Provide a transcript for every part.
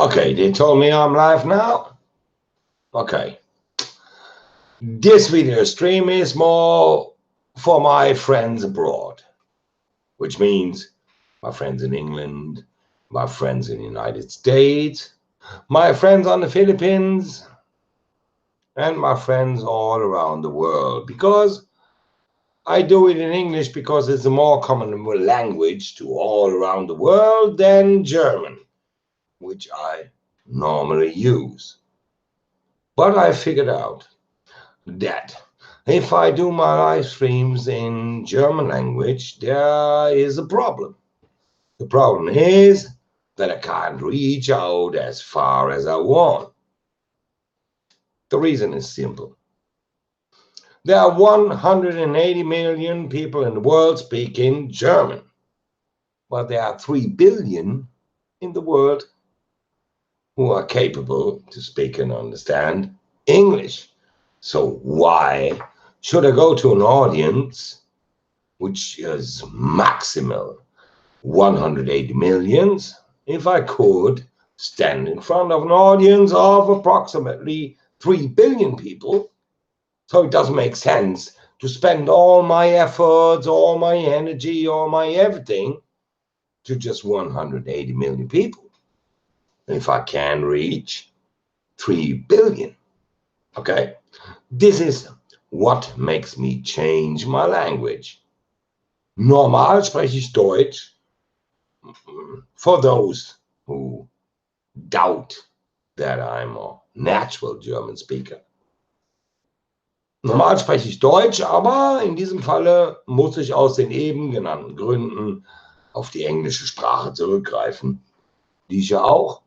Okay, they told me I'm live now. Okay. This video stream is more for my friends abroad, which means my friends in England, my friends in the United States, my friends on the Philippines, and my friends all around the world. Because I do it in English because it's a more common language to all around the world than German, which I normally use. But I figured out that if I do my live streams in German language, there is a problem. The problem is that I can't reach out as far as I want. The reason is simple. There are 180 million people in the world speaking German, but there are 3 billion in the world who are capable to speak and understand English. So why should I go to an audience which is maximal 180 millions if I could stand in front of an audience of approximately 3 billion people? So it doesn't make sense to spend all my efforts, all my energy, all my everything to just 180 million people if I can reach 3 billion. Okay, this is what makes me change my language. Normal spreche ich Deutsch. For those who doubt that I'm a natural German speaker. Normal spreche ich Deutsch, aber in diesem Falle muss ich aus den eben genannten Gründen auf die englische Sprache zurückgreifen, die ich ja auch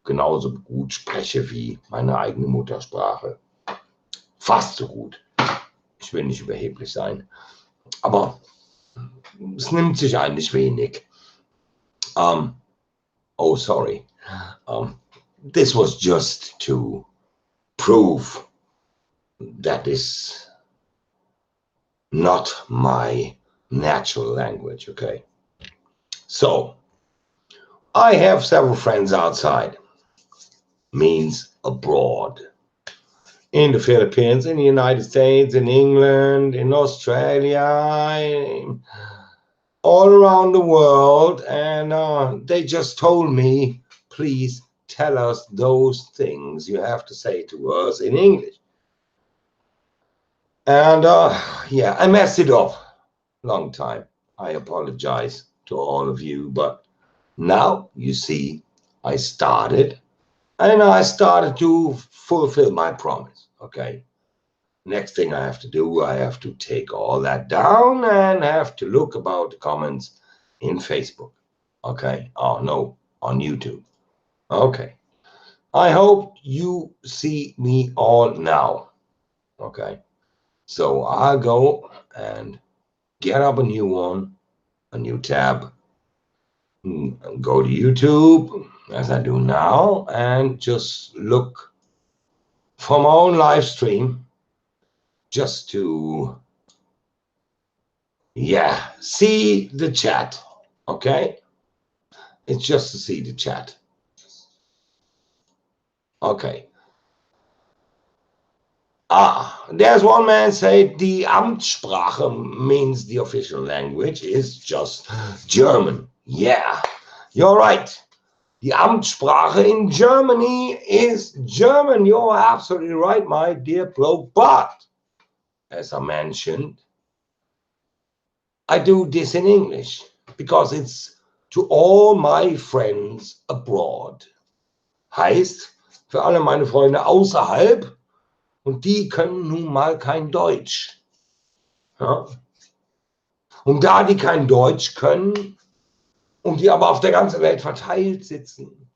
genauso gut spreche wie meine eigene Muttersprache. Fast so gut. Ich will nicht überheblich sein, aber es nimmt sich eigentlich wenig. Oh, sorry. This was just to prove that is not my natural language, okay? So, I have several friends outside, means abroad. In the Philippines, in the United States, in England, in Australia, all around the world, and they just told me, please tell us those things you have to say to us in English. And yeah, I messed it up long time. I apologize to all of you, but now you see I started, and I started to fulfill my promise, okay? Next thing I have to do, I have to take all that down and have to look about the comments in Facebook, okay? Oh no, on YouTube, okay. I hope you see me all now, okay? So I'll go and get up a new one, a new tab, go to YouTube, as I do now, and just look for my own live stream, just to, yeah, see the chat, okay? It's just to see the chat. Okay. There's one man say the Amtssprache means the official language is just German. Yeah, you're right. The Amtssprache in Germany is German. You're absolutely right, my dear bloke. But, as I mentioned, I do this in English because it's to all my friends abroad. Heißt, für alle meine Freunde außerhalb, und die können nun mal kein Deutsch. Ja? Und da die kein Deutsch können und die aber auf der ganzen Welt verteilt sitzen,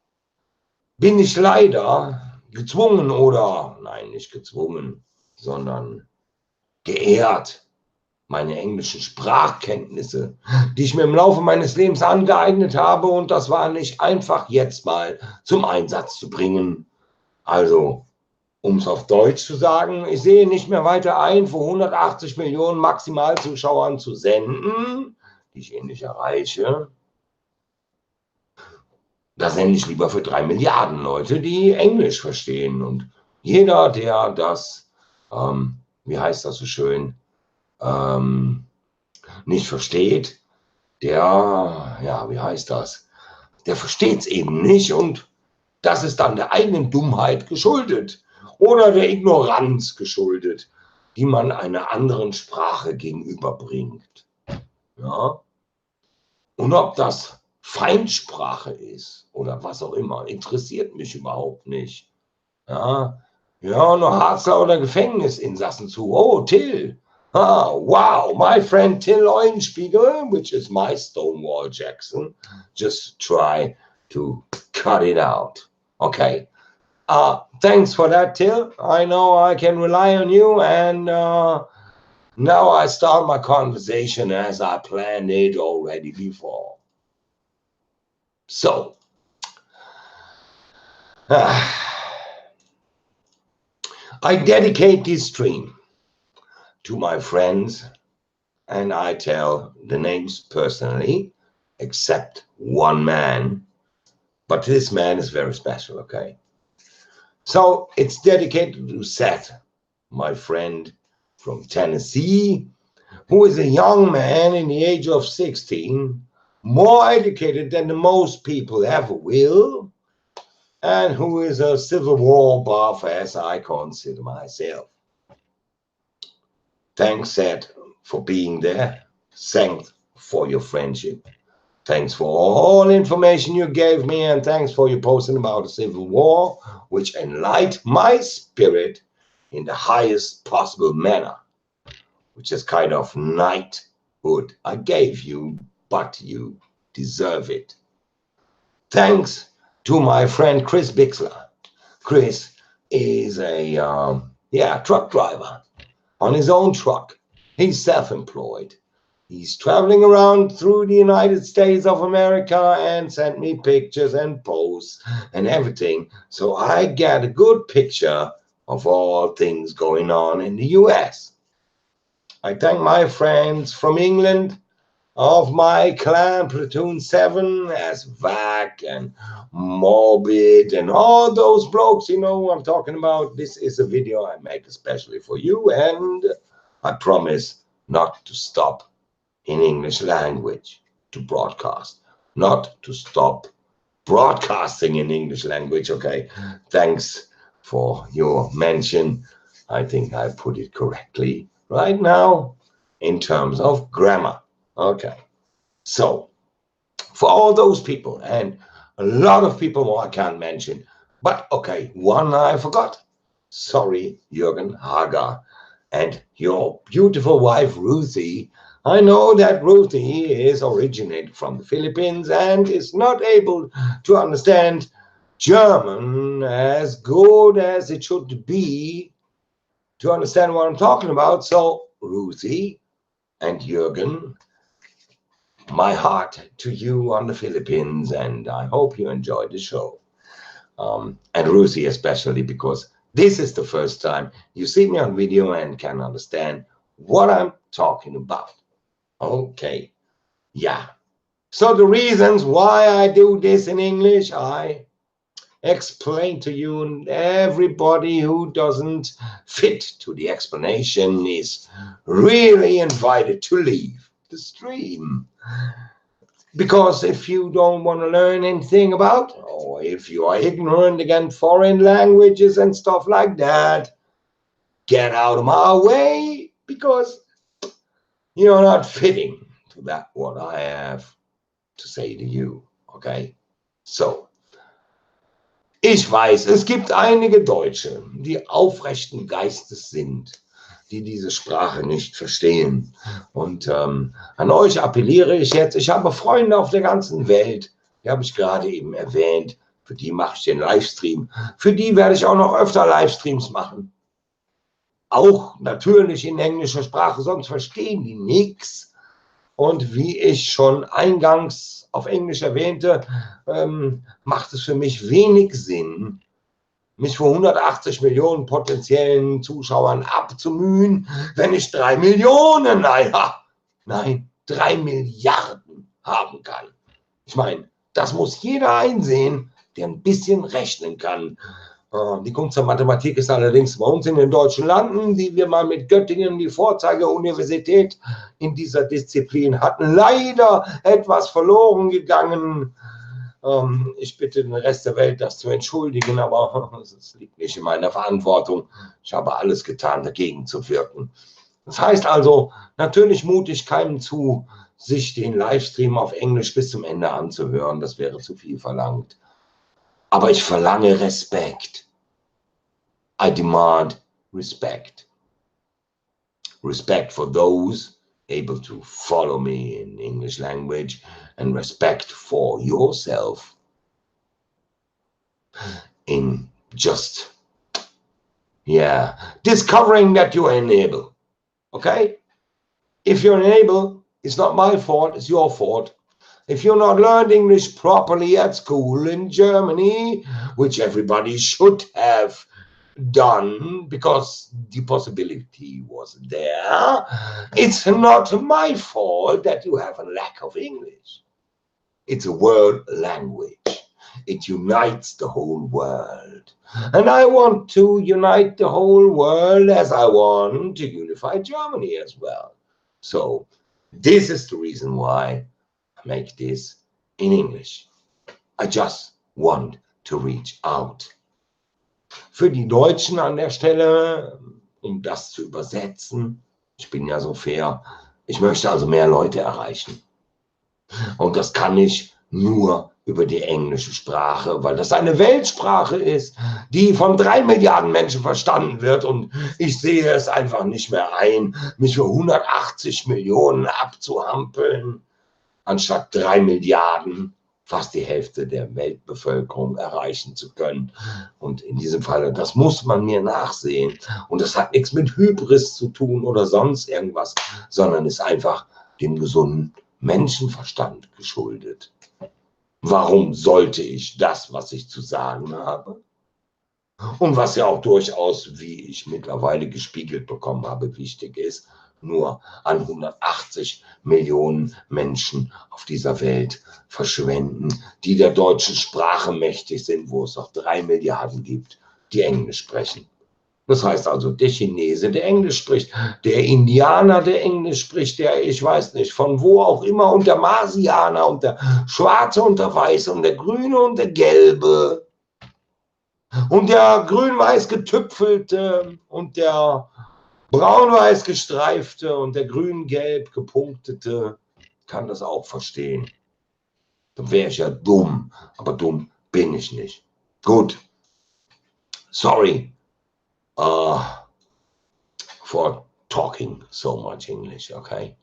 bin ich leider gezwungen oder, nein, nicht gezwungen, sondern geehrt, meine englischen Sprachkenntnisse, die ich mir im Laufe meines Lebens angeeignet habe, und das war nicht einfach jetzt mal zum Einsatz zu bringen. Also, um es auf Deutsch zu sagen, ich sehe nicht mehr weiter ein, vor 180 Millionen Maximalzuschauern zu senden, die ich nicht erreiche. da sende ich lieber für 3 Milliarden Leute, die Englisch verstehen. Und jeder, der das, wie heißt das so schön, nicht versteht, der, ja, wie heißt das, der versteht es eben nicht und das ist dann der eigenen Dummheit geschuldet oder der Ignoranz geschuldet, die man einer anderen Sprache gegenüberbringt. Ja? Und ob das Feindsprache ist oder was auch immer, interessiert mich überhaupt nicht. Ja, ja, nur Harzler oder Gefängnisinsassen zu. Oh, Till. Ah, wow, my friend Till Eulenspiegel, which is my Stonewall Jackson, just try to cut it out. Okay. Thanks for that, Till. I know I can rely on you, and now I start my conversation as I planned it already before. So, I dedicate this stream to my friends, and I tell the names personally, except one man, but this man is very special, okay? So it's dedicated to Seth, my friend from Tennessee, who is a young man in the age of 16, more educated than the most people ever will, and who is a Civil War buff, as I consider myself. Thanks, Seth, for being there. Thanks for your friendship. Thanks for all information you gave me, and thanks for your posting about the Civil War, which enlightened my spirit in the highest possible manner, which is kind of knighthood I gave you, but you deserve it. Thanks to my friend Chris Bixler. Chris is a truck driver on his own truck. He's self-employed. He's traveling around through the United States of America and sent me pictures and posts and everything, so I get a good picture of all things going on in the US. I thank my friends from England of my clan Platoon 7 as Vac and Morbid and all those blokes, you know who I'm talking about. This is a video I make especially for you, and I promise not to stop in English language to broadcast, not to stop broadcasting in English language, okay? Thanks for your mention. I think I put it correctly right now in terms of grammar. Okay, so for all those people, and a lot of people more I can't mention, but okay, one I forgot. Sorry, Jürgen Hager, and your beautiful wife, Ruthie. I know that Ruthie is originated from the Philippines and is not able to understand German as good as it should be to understand what I'm talking about. So, Ruthie and Jürgen, my heart to you on the Philippines, and I hope you enjoyed the show. And Ruthie especially, because this is the first time you see me on video and can understand what I'm talking about. Okay, yeah. So the reasons why I do this in English, I explain to you, and everybody who doesn't fit to the explanation is really invited to leave the stream. Because if you don't want to learn anything about, or if you are ignorant against foreign languages and stuff like that, get out of my way, because you're not fitting to that what I have to say to you, okay? So, ich weiß, es gibt einige Deutsche, die aufrechten Geistes sind, die diese Sprache nicht verstehen. Und an euch appelliere ich jetzt. Ich habe Freunde auf der ganzen Welt, die habe ich gerade eben erwähnt. Für die mache ich den Livestream. Für die werde ich auch noch öfter Livestreams machen. Auch natürlich in englischer Sprache, sonst verstehen die nichts. Und wie ich schon eingangs auf Englisch erwähnte, macht es für mich wenig Sinn, mich vor 180 Millionen potenziellen Zuschauern abzumühen, wenn ich 3 Millionen, nein, 3 Milliarden haben kann. Ich meine, Das muss jeder einsehen, der ein bisschen rechnen kann. Die Kunst der Mathematik ist allerdings bei uns in den deutschen Landen, die wir mal mit Göttingen die Vorzeigeuniversität in dieser Disziplin hatten, leider etwas verloren gegangen. Ich bitte den Rest der Welt, das zu entschuldigen, aber es liegt nicht in meiner Verantwortung. Ich habe alles getan, dagegen zu wirken. Das heißt also, natürlich mute ich keinem zu, sich den Livestream auf Englisch bis zum Ende anzuhören. Das wäre zu viel verlangt. Aber ich verlange Respekt. I demand respect. Respect for those able to follow me in English language and respect for yourself in just, discovering that you are unable. Okay? If you're unable, it's not my fault, it's your fault. If you're not learned English properly at school in Germany, which everybody should have done because the possibility was there, it's not my fault that you have a lack of English. It's a world language. It unites the whole world. And I want to unite the whole world as I want to unify Germany as well. So this is the reason why I make this in English. I just want to reach out. Für die Deutschen an der Stelle, um das zu übersetzen, ich bin ja so fair, ich möchte also mehr Leute erreichen. Und das kann ich nur über die englische Sprache, weil das eine Weltsprache ist, die von 3 Milliarden Menschen verstanden wird. Und ich sehe es einfach nicht mehr ein, mich für 180 Millionen abzuhampeln, anstatt 3 Milliarden, fast die Hälfte der Weltbevölkerung erreichen zu können. Und in diesem Fall, das muss man mir nachsehen. Und das hat nichts mit Hybris zu tun oder sonst irgendwas, sondern ist einfach dem gesunden Menschenverstand geschuldet. Warum sollte ich das, was ich zu sagen habe, und was ja auch durchaus, wie ich mittlerweile gespiegelt bekommen habe, wichtig ist, nur an 180 Millionen Menschen auf dieser Welt verschwenden, die der deutschen Sprache mächtig sind, wo es noch 3 Milliarden gibt, die Englisch sprechen. Das heißt also, der Chinese, der Englisch spricht, der Indianer, der Englisch spricht, der, ich weiß nicht, von wo auch immer, und der Marsianer und der Schwarze und der Weiße und der Grüne und der Gelbe und der grün-weiß getüpfelte und der braun-weiß gestreifte und der grün-gelb gepunktete kann das auch verstehen. Dann wäre ich ja dumm, aber dumm bin ich nicht. Gut, sorry. For talking so much English, okay?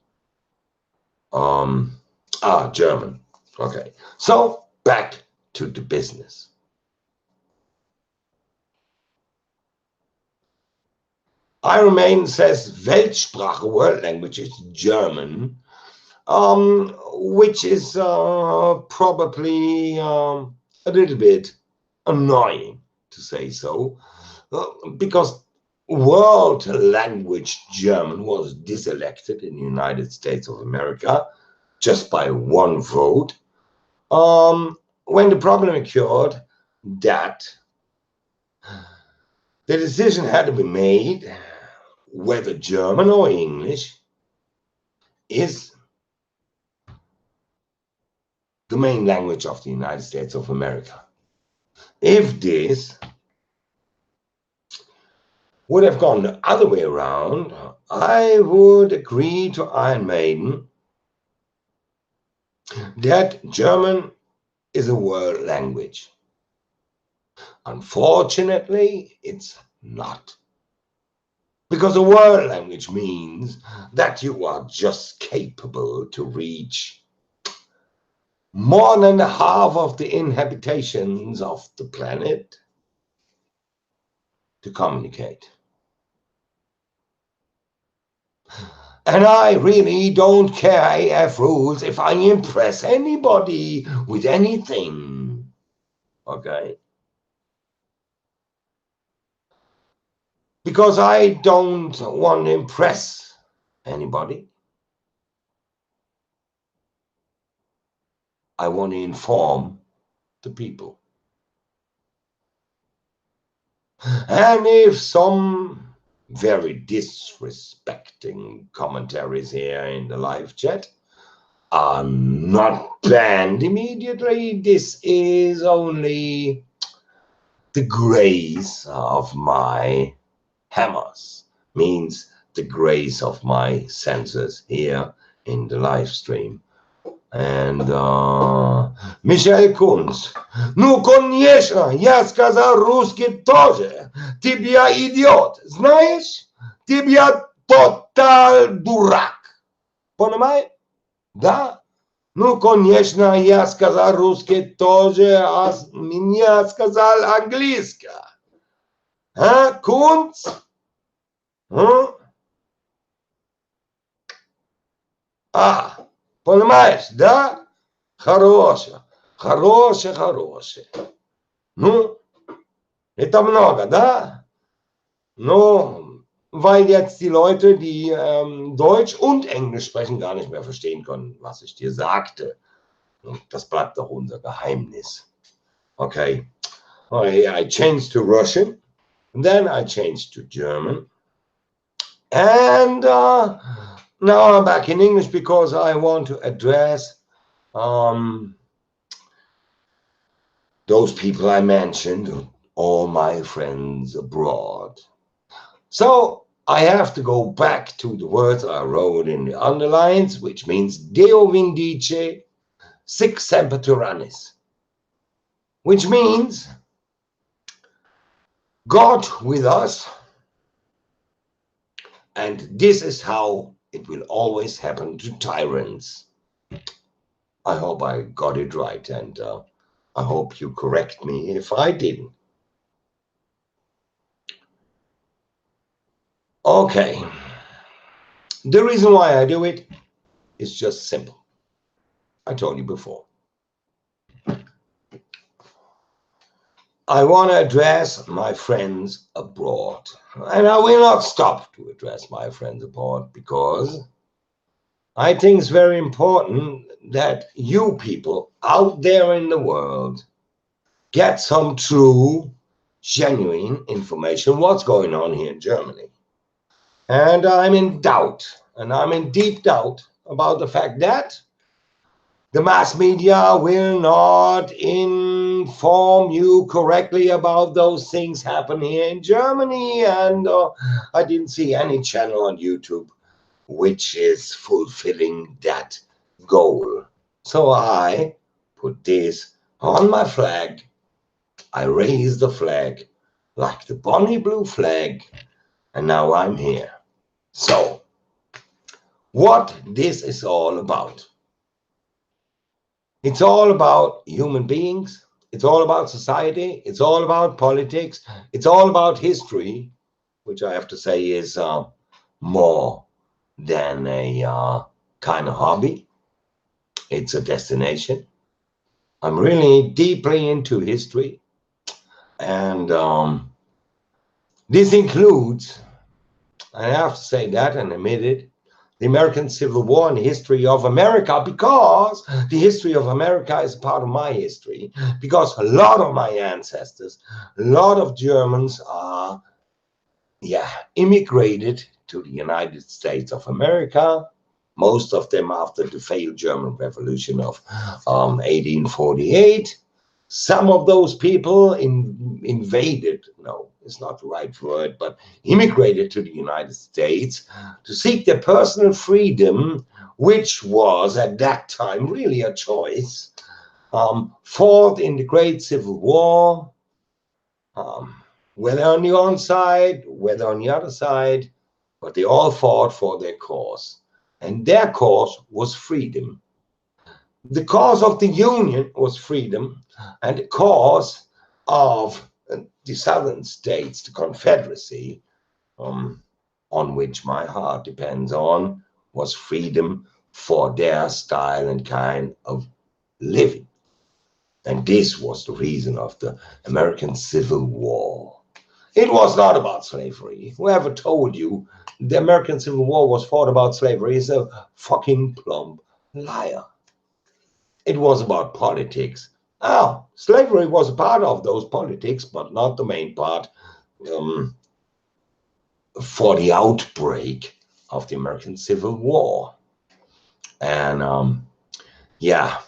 German. Okay, so back to the business. Iron Maiden says Weltsprache, world language, is German, which is probably a little bit annoying, to say so, because world language German was diselected in the United States of America just by 1 vote, when the problem occurred that the decision had to be made whether German or English is the main language of the United States of America. If this would have gone the other way around, I would agree to Iron Maiden that German is a world language. Unfortunately, it's not. Because a world language means that you are just capable to reach more than half of the inhabitants of the planet to communicate. And I really don't care AF rules if I impress anybody with anything. Okay? Because I don't want to impress anybody. I want to inform the people. And if some very disrespecting commentaries here in the live chat are not banned immediately, this is only the grace of my hammers, means the grace of my sensors here in the live stream. And Michael Kunz. Ну, конечно, я сказал русский тоже. Тебя идиот, знаешь? Тебя тотал дурак. Понимаешь? Да? Ну, конечно, я сказал русский тоже, а меня сказал английский. А, Kunz? Понимаешь, да? Хорошее. Ну, это много, да? No, weil jetzt die Leute, die Deutsch und Englisch sprechen, gar nicht mehr verstehen können, was ich dir sagte. Und das bleibt doch unser Geheimnis. Okay. I changed to Russian. Then I changed to German. And now I'm back in English because I want to address those people I mentioned, all my friends abroad. So I have to go back to the words I wrote in the underlines, which means Deo vindice, sic semper tyrannis, which means God with us, and this is how it will always happen to tyrants. I hope I got it right, and I hope you correct me if I didn't. Okay, the reason why I do it is just simple. I told you before. I want to address my friends abroad, and I will not stop to address my friends abroad because I think it's very important that you people out there in the world get some true, genuine information what's going on here in Germany. And I'm in doubt, and I'm in deep doubt about the fact that the mass media will not inform you correctly about those things happening here in Germany. And I didn't see any channel on YouTube which is fulfilling that goal. So I put this on my flag. I raised the flag like the bonny blue flag, and now I'm here. So, what this is all about? It's all about human beings. It's all about society. It's all about politics. It's all about history, which I have to say is more than a kind of hobby. It's a destination. I'm really deeply into history. And this includes, I have to say that and admit it, the American Civil War and the history of America, because the history of America is part of my history, because a lot of my ancestors, a lot of Germans are, immigrated to the United States of America, most of them after the failed German Revolution of 1848. Some of those people invaded, no, it's not the right word, but immigrated to the United States to seek their personal freedom, which was at that time really a choice, fought in the Great Civil War, whether on the one side, whether on the other side, but they all fought for their cause. And their cause was freedom. The cause of the Union was freedom, and the cause of the Southern states, the Confederacy, on which my heart depends on, was freedom for their style and kind of living. And this was the reason of the American Civil War. It was not about slavery. Whoever told you the American Civil War was fought about slavery is a fucking plumb liar. it was about politics. Slavery was a part of those politics, but not the main part. For the outbreak of the American Civil War. And yeah,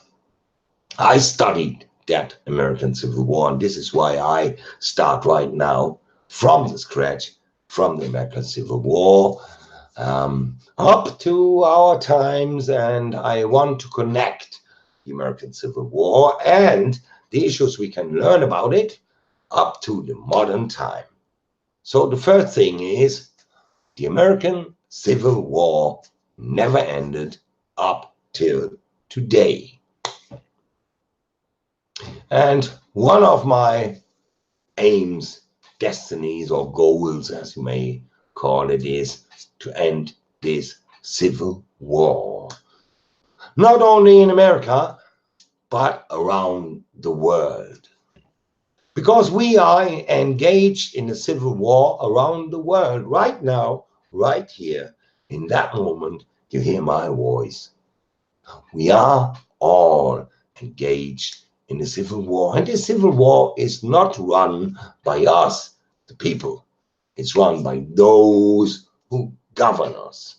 I studied that American Civil War, and this is why I start right now from the scratch, from the American Civil War up to our times, and I want to connect the American Civil War and the issues we can learn about it up to the modern time. So the first thing is, the American Civil War never ended up till today. And one of my aims, destinies, or goals, as you may call it, is to end this civil war. Not only in America, but around the world. Because we are engaged in a civil war around the world right now, right here, in that moment, you hear my voice. We are all engaged in a civil war. And this civil war is not run by us, the people. It's run by those who govern us.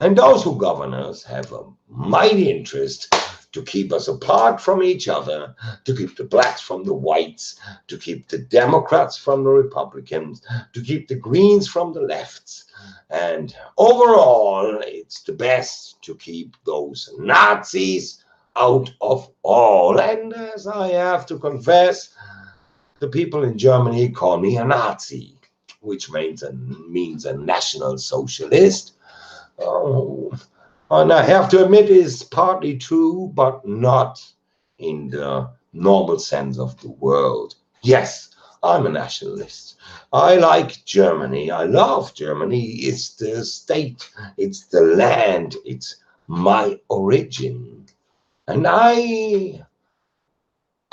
And those who govern us have a mighty interest to keep us apart from each other, to keep the blacks from the whites, to keep the Democrats from the Republicans, to keep the Greens from the lefts. And overall, it's the best to keep those Nazis out of all. And as I have to confess, the people in Germany call me a Nazi, which means a national socialist. And I have to admit, it's partly true, but not in the normal sense of the word. Yes, I'm a nationalist. I like Germany. I love Germany. It's the state, it's the land, it's my origin. And I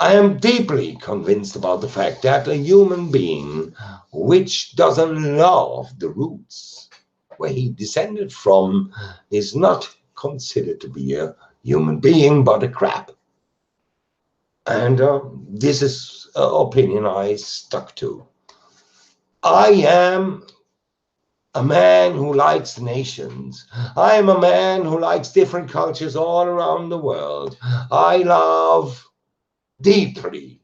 am deeply convinced about the fact that a human being which doesn't love the roots where he descended from is not considered to be a human being, but a crab. And this is an opinion I stuck to. I am a man who likes nations. I am a man who likes different cultures all around the world. I love deeply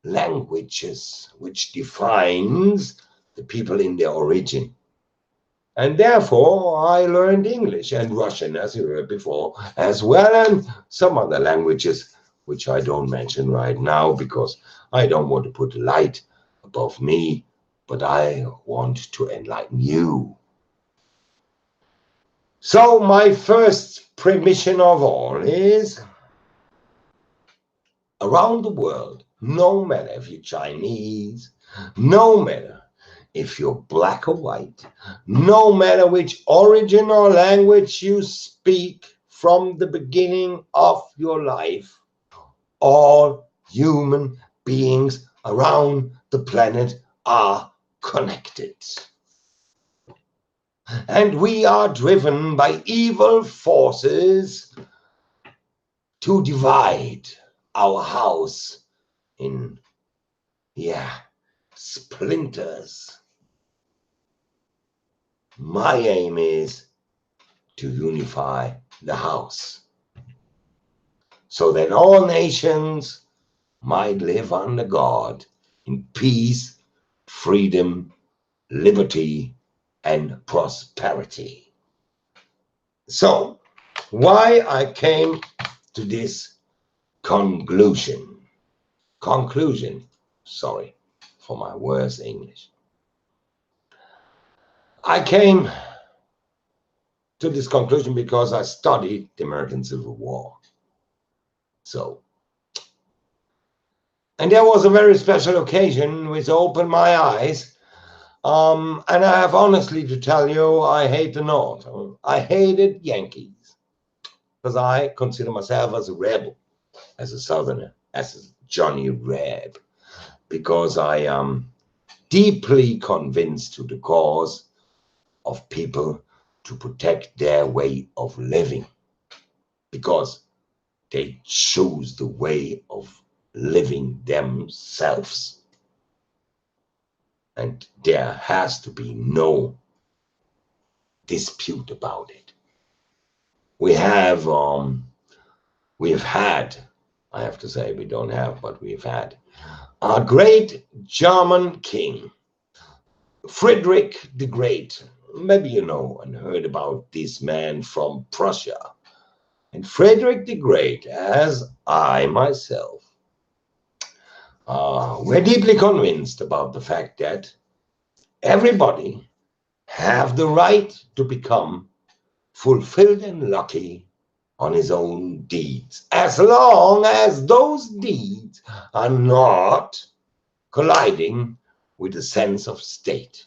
languages which defines the people in their origin. And therefore, I learned English and Russian, as you heard before, as well, and some other languages, which I don't mention right now because I don't want to put light above me, but I want to enlighten you. So my first premission of all is, around the world, no matter if you're Chinese, no matter if you're black or white, no matter which origin or language you speak from the beginning of your life, all human beings around the planet are connected. And we are driven by evil forces to divide our house in, splinters. My aim is to unify the house so that all nations might live under God in peace, freedom, liberty, and prosperity. So, why I came to this conclusion, sorry for my worst English. I came to this conclusion because I studied the American Civil War. And there was a very special occasion which opened my eyes. And I have honestly to tell you, I hate the North. I hated Yankees because I consider myself as a rebel, as a Southerner, as a Johnny Reb, because I am deeply convinced to the cause of people to protect their way of living. Because they choose the way of living themselves. And there has to be no dispute about it. We've had, I have to say, we don't have, but we've had a great German king, Frederick the Great. Maybe you know and heard about this man from Prussia. And Frederick the Great, as I myself, we're deeply convinced about the fact that everybody have the right to become fulfilled and lucky on his own deeds, as long as those deeds are not colliding with a sense of state.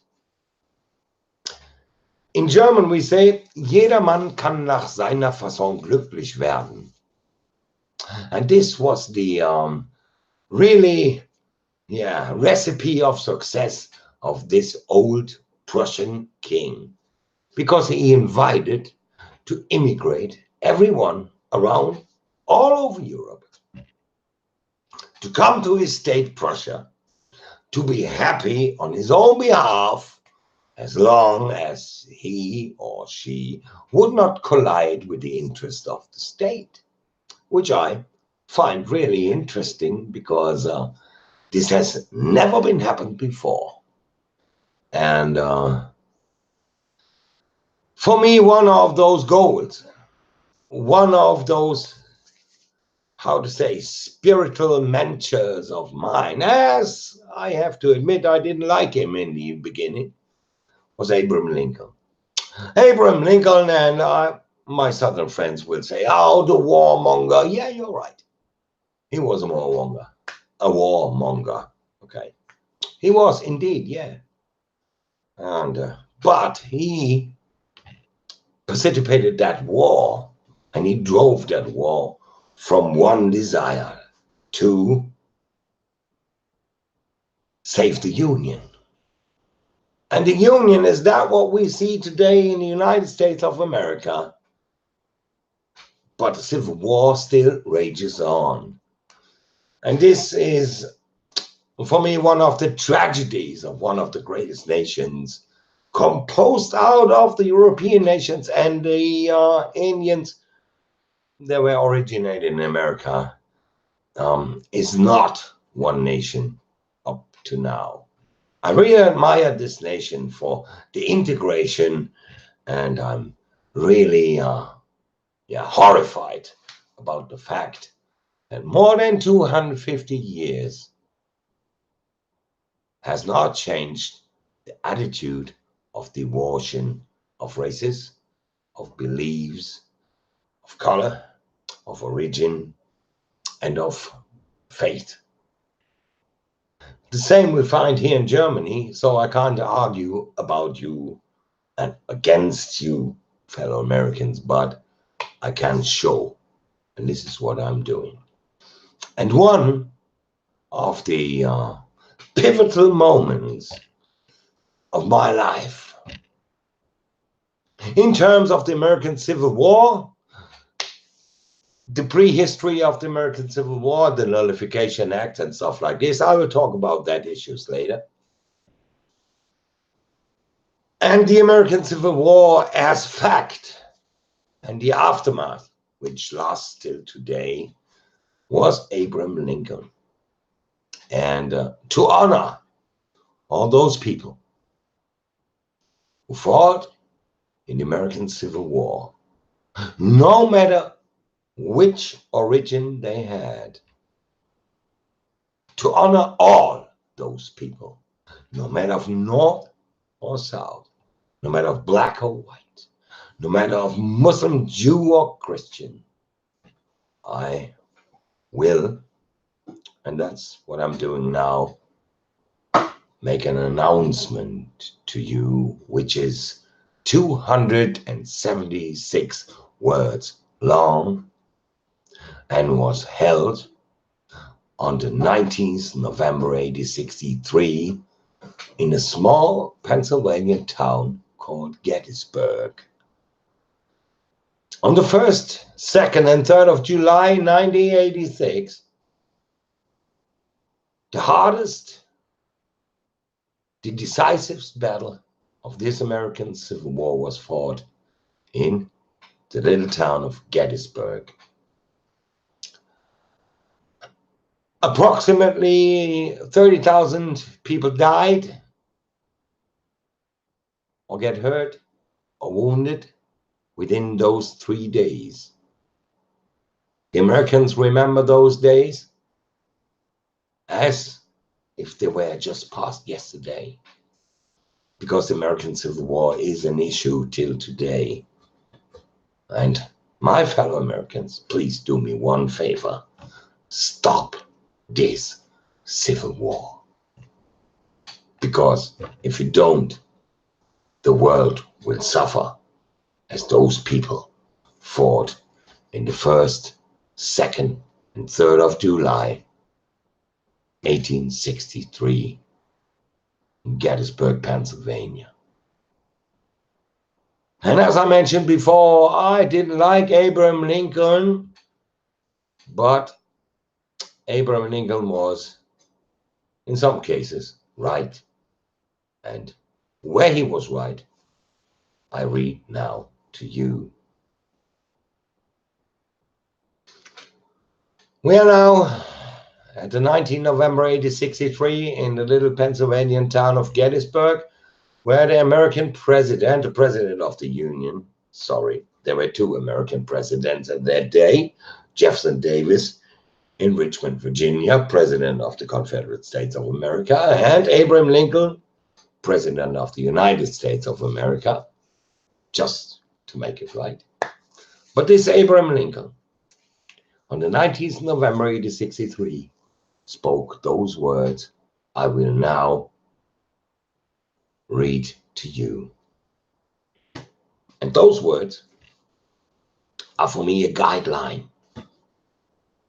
In German we say, jedermann kann nach seiner Fasson glücklich werden. And this was the really recipe of success of this old Prussian king, because he invited to immigrate everyone around all over Europe to come to his state Prussia, to be happy on his own behalf, as long as he or she would not collide with the interest of the state, which I find really interesting, because this has never been happened before. And for me, one of those goals, one of those, how to say, spiritual mentors of mine, as I have to admit I didn't like him in the beginning, was Abraham Lincoln. Abraham Lincoln, and my southern friends will say, oh, the warmonger. Yeah, you're right. He was a warmonger. A warmonger. Okay. He was indeed, yeah. And but he precipitated that war, and he drove that war from one desire: to save the Union. And the Union is that what we see today in the United States of America. But the Civil War still rages on. And this is, for me, one of the tragedies of one of the greatest nations, composed out of the European nations and the Indians that were originated in America, is not one nation up to now. I really admire this nation for the integration, and I'm really horrified about the fact that more than 250 years has not changed the attitude of devotion of races, of beliefs, of color, of origin, and of faith. The same we find here in Germany, so I can't argue about you and against you, fellow Americans, but I can show, and this is what I'm doing. And one of the pivotal moments of my life in terms of the American Civil War, the prehistory of the American Civil War, the Nullification Act and stuff like this. I will talk about that issues later. And the American Civil War as fact, and the aftermath, which lasts till today, was Abraham Lincoln. And to honor all those people who fought in the American Civil War, no matter which origin they had, to honor all those people, no matter of North or South, no matter of black or white, no matter of Muslim, Jew or Christian, I will, and that's what I'm doing now, make an announcement to you, which is 276 words long, and was held on the 19th November 1863 in a small Pennsylvania town called Gettysburg. On the 1st, 2nd, and 3rd of July 1986, the hardest, the decisive battle of this American Civil War was fought in the little town of Gettysburg. Approximately 30,000 people died or get hurt or wounded within those 3 days. The Americans remember those days as if they were just past yesterday, because the American Civil War is an issue till today. And my fellow Americans, please do me one favor. Stop this civil war. Because if you don't, the world will suffer as those people fought in the 1st, 2nd, and 3rd of July, 1863 in Gettysburg, Pennsylvania. And as I mentioned before, I didn't like Abraham Lincoln, but Abraham Lincoln was, in some cases, right. And where he was right, I read now to you. We are now at the 19th November 1863 in the little Pennsylvanian town of Gettysburg, where the American president, the president of the Union, sorry, there were 2 American presidents at that day, Jefferson Davis in Richmond, Virginia, president of the Confederate States of America, and Abraham Lincoln, president of the United States of America, just to make it right. But this Abraham Lincoln, on the 19th November 1863, spoke those words I will now read to you. And those words are for me a guideline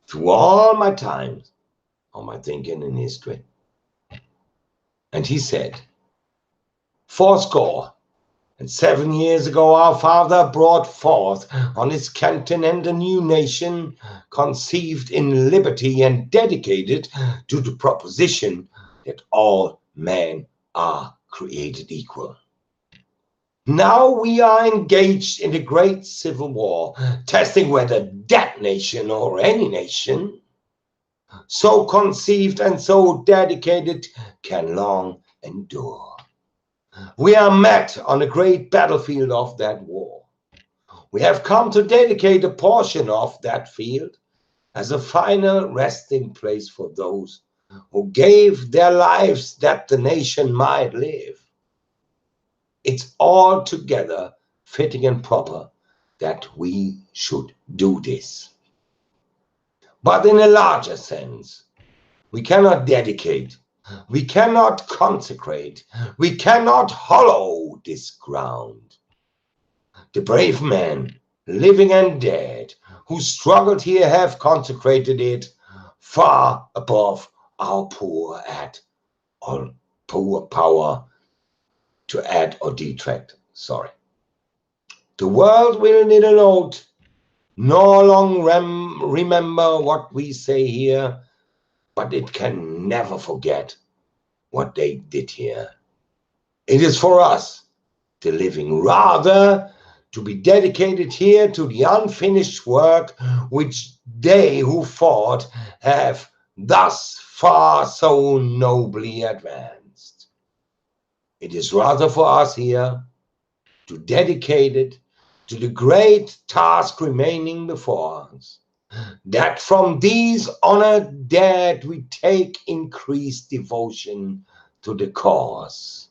through all my times, all my thinking in history. And he said, 7 years ago our father brought forth on his continent a new nation, conceived in liberty and dedicated to the proposition that all men are created equal. Now we are engaged in the great civil war, testing whether that nation or any nation, so conceived and so dedicated, can long endure. We are met on the great battlefield of that war. We have come to dedicate a portion of that field as a final resting place for those who gave their lives that the nation might live. It's altogether fitting and proper that we should do this. But in a larger sense, we cannot dedicate, we cannot consecrate, we cannot hollow this ground. The brave men, living and dead, who struggled here have consecrated it far above our poor power to add or detract. Sorry. The world will neither note nor long remember what we say here, but it can never forget what they did here. It is for us, the living, rather to be dedicated here to the unfinished work which they who fought have thus far so nobly advanced. It is rather for us here to dedicate it to the great task remaining before us, that from these honored dead we take increased devotion to the cause,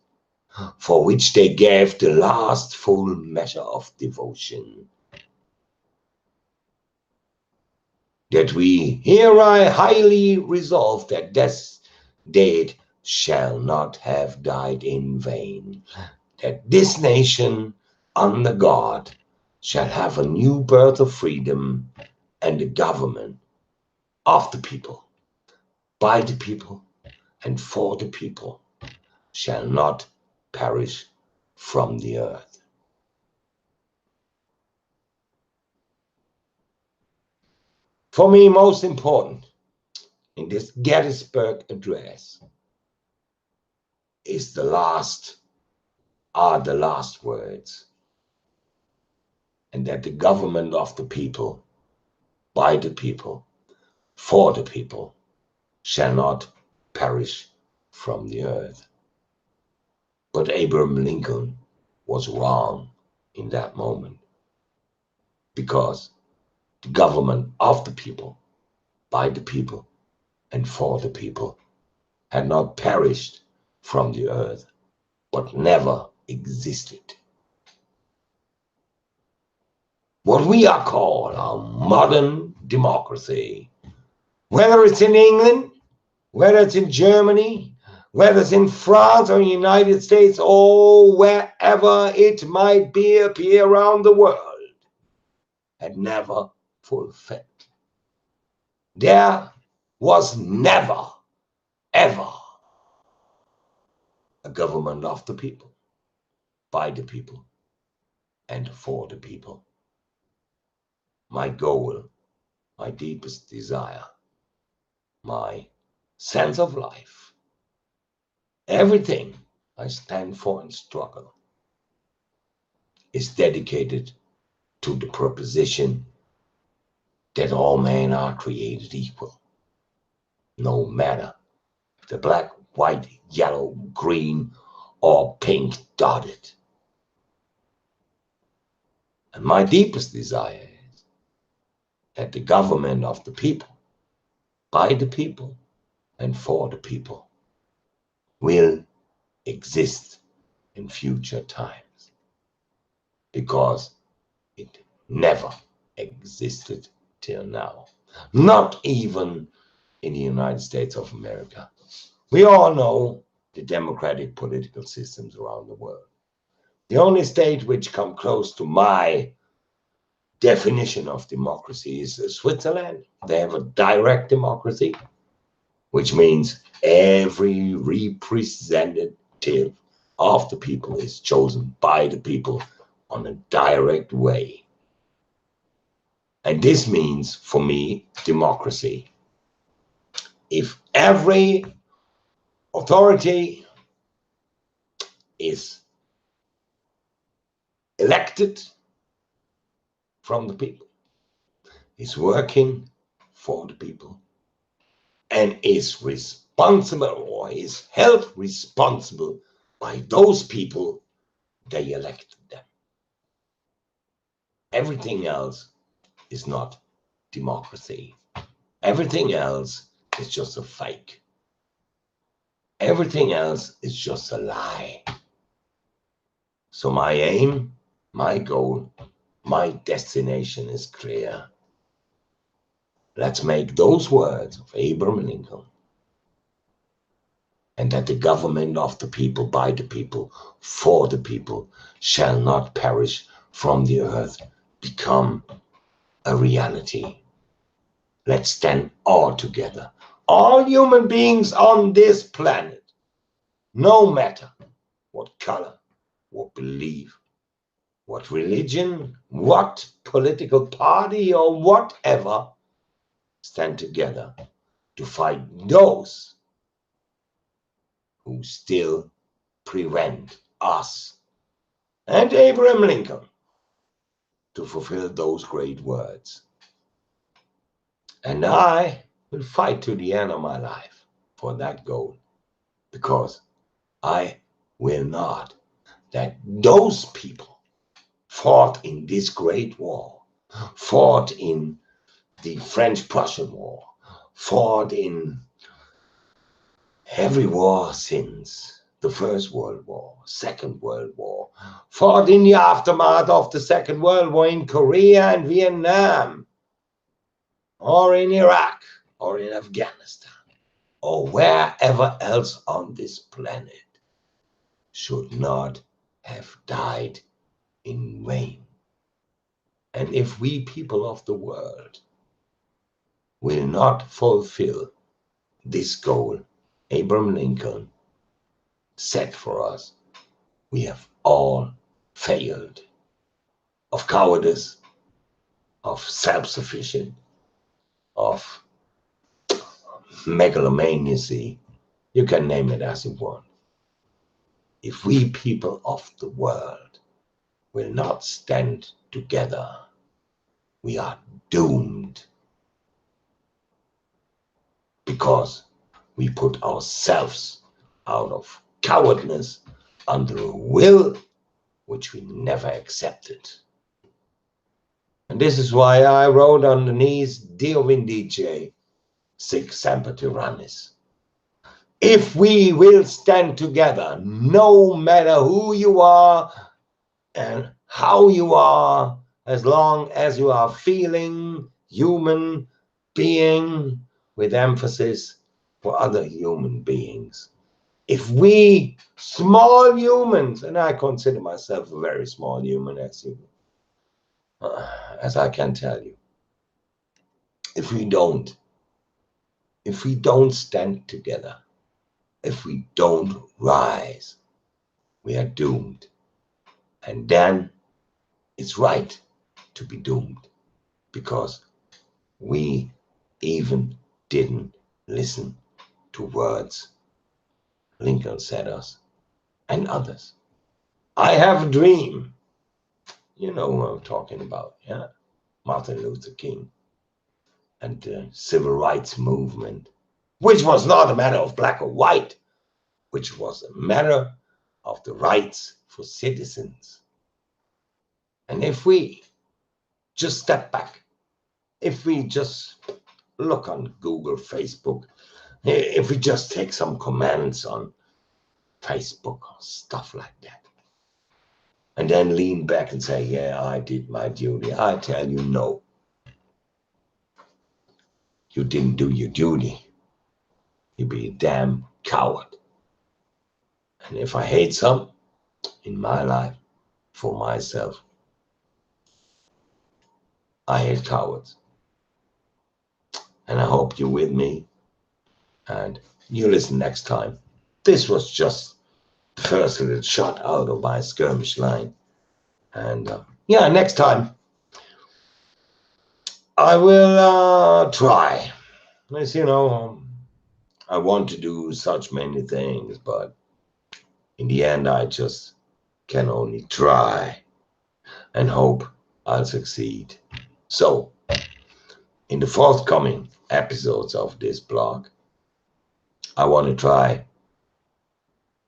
for which they gave the last full measure of devotion. That we here I highly resolve that this deed shall not have died in vain, that this nation under God shall have a new birth of freedom, and the government of the people, by the people, and for the people shall not perish from the earth. For me, most important in this Gettysburg Address is the last words, and that the government of the people, by the people, for the people, shall not perish from the earth. But Abraham Lincoln was wrong in that moment, because the government of the people, by the people, and for the people had not perished from the earth, but never existed. What we are called a modern democracy, whether it's in England, whether it's in Germany, whether it's in France or in the United States, or wherever it might be around the world, had never fulfilled. There was never, ever a government of the people, by the people, and for the people. My goal, my deepest desire, my sense of life, everything I stand for and struggle is dedicated to the proposition that all men are created equal, no matter the black, white, yellow, green, or pink dotted. And my deepest desire is that the government of the people, by the people, and for the people will exist in future times, because it never existed till now, not even in the United States of America. We all know the democratic political systems around the world. The only state which come close to my definition of democracy is Switzerland. They have a direct democracy, which means every representative of the people is chosen by the people on a direct way. And this means, for me, democracy. If every authority is elected from the people, is working for the people, and is responsible or is held responsible by those people they elected them, everything else is not democracy. Everything else is just a fake. Everything else is just a lie. So my aim, my goal, my destination is clear. Let's make those words of Abraham Lincoln, and that the government of the people, by the people, for the people, shall not perish from the earth, become a reality. Let's stand all together, all human beings on this planet, no matter what color, what belief, what religion, what political party, or whatever, stand together to fight those who still prevent us and Abraham Lincoln to fulfill those great words. And I will fight to the end of my life for that goal, because I will not let those people fought in this great war, fought in the French-Prussian War, fought in every war since the First World War, Second World War, fought in the aftermath of the Second World War in Korea and Vietnam, or in Iraq, or in Afghanistan, or wherever else on this planet, should not have died in vain. And if we people of the world will not fulfill this goal Abraham Lincoln set for us, we have all failed of cowardice, of self-sufficient, of megalomaniacy, you can name it as you want. If we people of the world will not stand together, we are doomed, because we put ourselves out of cowardness under a will which we never accepted. And this is why I wrote underneath, Deo vindice, sic semper tyrannis. If we will stand together, no matter who you are and how you are, as long as you are feeling human being, with emphasis for other human beings. If we small humans, and I consider myself a very small human, as I can tell you, if we don't stand together, if we don't rise, we are doomed. And then it's right to be doomed, because we even didn't listen to words Lincoln said us and others. I have a dream. You know who I'm talking about, yeah? Martin Luther King and the civil rights movement, which was not a matter of black or white, which was a matter of the rights for citizens. And if we just step back, if we just look on Google, Facebook, if we just take some comments on Facebook or stuff like that, and then lean back and say, yeah, I did my duty, I tell you, no, you didn't do your duty. You be a damn coward. And if I hate some in my life for myself, I hate cowards. And I hope you're with me and you listen next time. This was just the first little shot out of my skirmish line. And yeah, next time I will try. As you know, I want to do such many things, but in the end, I just can only try and hope I'll succeed. So, in the forthcoming episodes of this blog, I want to try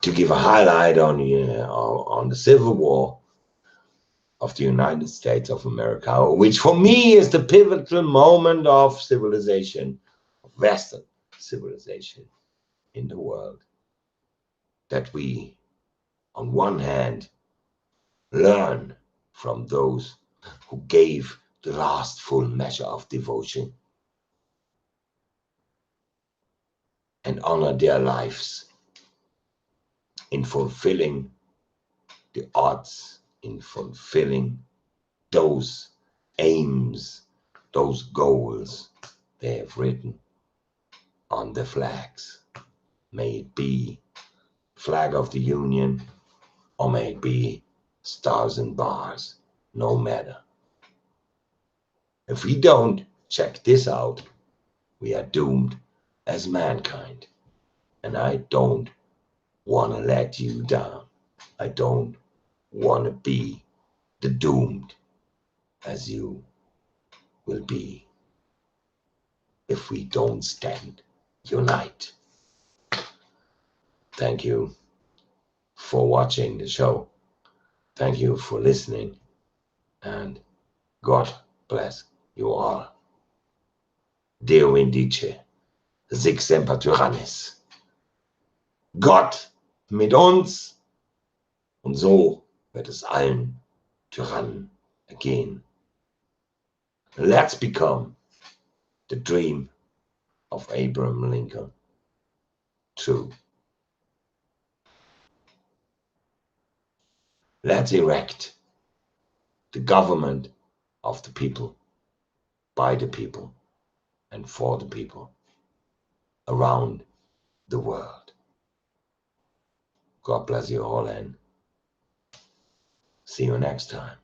to give a highlight on the Civil War of the United States of America, which for me is the pivotal moment of civilization, of Western civilization in the world. That we, on one hand, learn from those who gave the last full measure of devotion and honor their lives in fulfilling the odds, in fulfilling those aims, those goals they have written on the flags. May it be flag of the Union, or may it be stars and bars, no matter. If we don't check this out, we are doomed as mankind. And I don't want to let you down. I don't want to be the doomed as you will be if we don't stand unite. Thank you for watching the show. Thank you for listening, and God bless you all. Deo vindice, sic semper tyrannis. Gott mit uns, und so wird es allen Tyrannen ergehen. Let's become the dream of Abraham Lincoln true. Let's erect the government of the people, by the people, and for the people around the world. God bless you all, and see you next time.